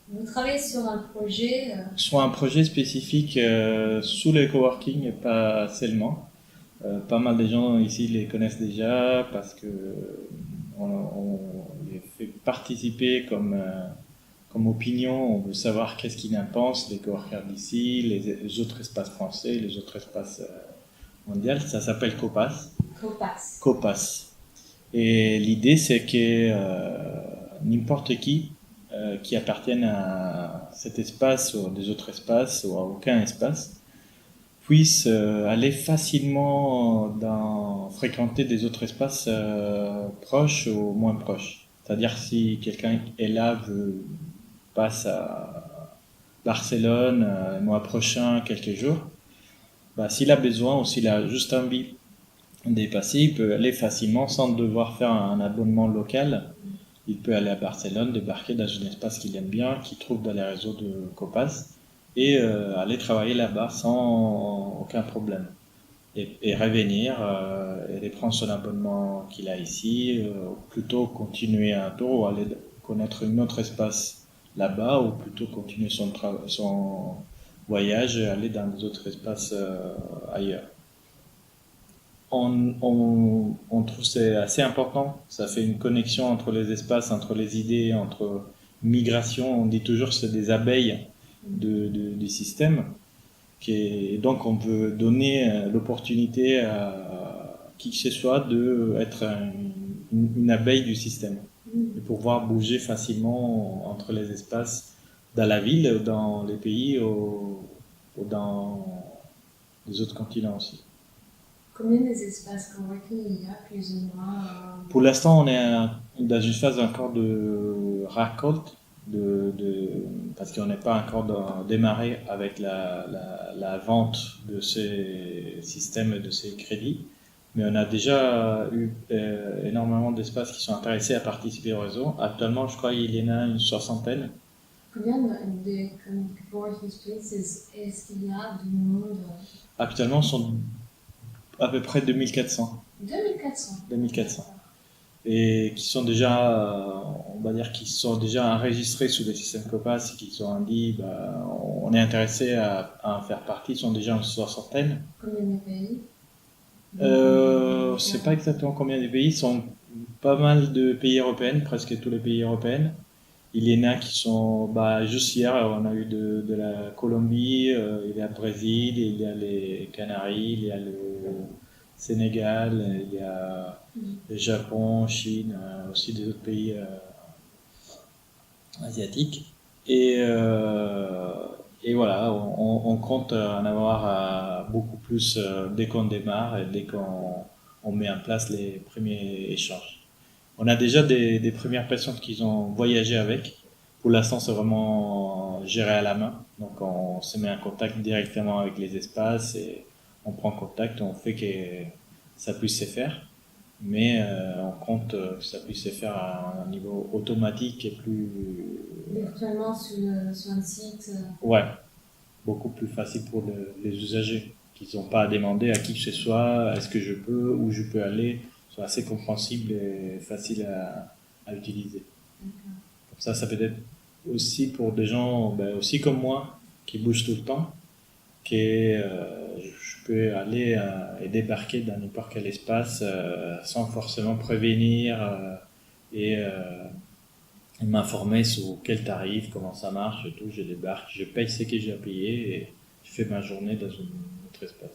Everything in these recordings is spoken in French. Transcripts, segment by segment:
Vous travaillez sur un projet. Sur un projet spécifique sous les coworking et pas seulement. Pas mal de gens ici les connaissent déjà parce que on les fait participer comme opinion. On veut savoir qu'est-ce qu'ils en pensent, les coworkers d'ici, les autres espaces français, les autres espaces mondiaux. Ça s'appelle COPAS. Copass. COPAS. Et l'idée, c'est que n'importe qui appartienne à cet espace ou à des autres espaces ou à aucun espace puisse aller facilement fréquenter des autres espaces proches ou moins proches. C'est-à-dire si quelqu'un est là, passe à Barcelone le mois prochain, quelques jours, bah, s'il a besoin ou s'il a juste envie de dépasser, il peut aller facilement sans devoir faire un abonnement local. Il peut aller à Barcelone, débarquer dans un espace qu'il aime bien, qu'il trouve dans les réseaux de Copas, et aller travailler là-bas sans aucun problème. Et revenir et reprendre son abonnement qu'il a ici, plutôt continuer un tour ou aller connaître un autre espace là-bas, ou plutôt continuer son voyage et aller dans des autres espaces ailleurs. On trouve que c'est assez important. Ça fait une connexion entre les espaces, entre les idées, entre migration. On dit toujours que c'est des abeilles du système. Et donc on veut donner l'opportunité à qui que ce soit d'être une abeille du système. De pouvoir bouger facilement entre les espaces dans la ville, dans les pays ou dans les autres continents aussi. Combien d'espaces coworking il y a plus ou moins Pour l'instant, on est dans une phase encore de récolte, parce qu'on n'est pas encore démarré avec la vente de ces systèmes et de ces crédits. Mais on a déjà eu énormément d'espaces qui sont intéressés à participer au réseau. Actuellement, je crois qu'il y en a une soixantaine. Combien de coworking spaces est-ce qu'il y a du monde Actuellement, ce sont à peu près 2400. 2400. 2400. Et qui sont déjà, on va dire, qui sont déjà enregistrés sous le système COPAS et qui ont dit, bah, on est intéressé à en faire partie, ils sont déjà une soixantaine. Combien de pays Je sais pas exactement combien de pays, sont pas mal de pays européens, presque tous les pays européens. Il y en a qui sont, bah, juste hier, on a eu de la Colombie, il y a le Brésil, il y a les Canaries, il y a le Sénégal, il y a le Japon, Chine, aussi des autres pays asiatiques. Et voilà, on compte en avoir beaucoup plus dès qu'on démarre et dès qu'on met en place les premiers échanges. On a déjà des premières personnes qui ont voyagé avec. Pour l'instant, c'est vraiment géré à la main. Donc, on se met en contact directement avec les espaces et on prend contact, on fait que ça puisse se faire. Mais on compte que ça puisse se faire à un niveau automatique et plus. Virtuellement sur un site. Ouais, beaucoup plus facile pour les usagers, qui n'ont pas à demander à qui que ce soit est-ce que je peux, où je peux aller, sont assez compréhensibles et faciles à utiliser. Comme ça peut être aussi pour des gens aussi comme moi qui bougent tout le temps, que je peux aller et débarquer dans n'importe quel espace sans forcément prévenir et m'informer sur quel tarif, comment ça marche et tout. Je débarque, je paye ce que j'ai à payer et je fais ma journée dans un autre espace.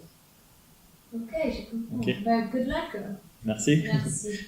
Ok, j'ai compris. Ok. Bah, good luck. Merci. Merci.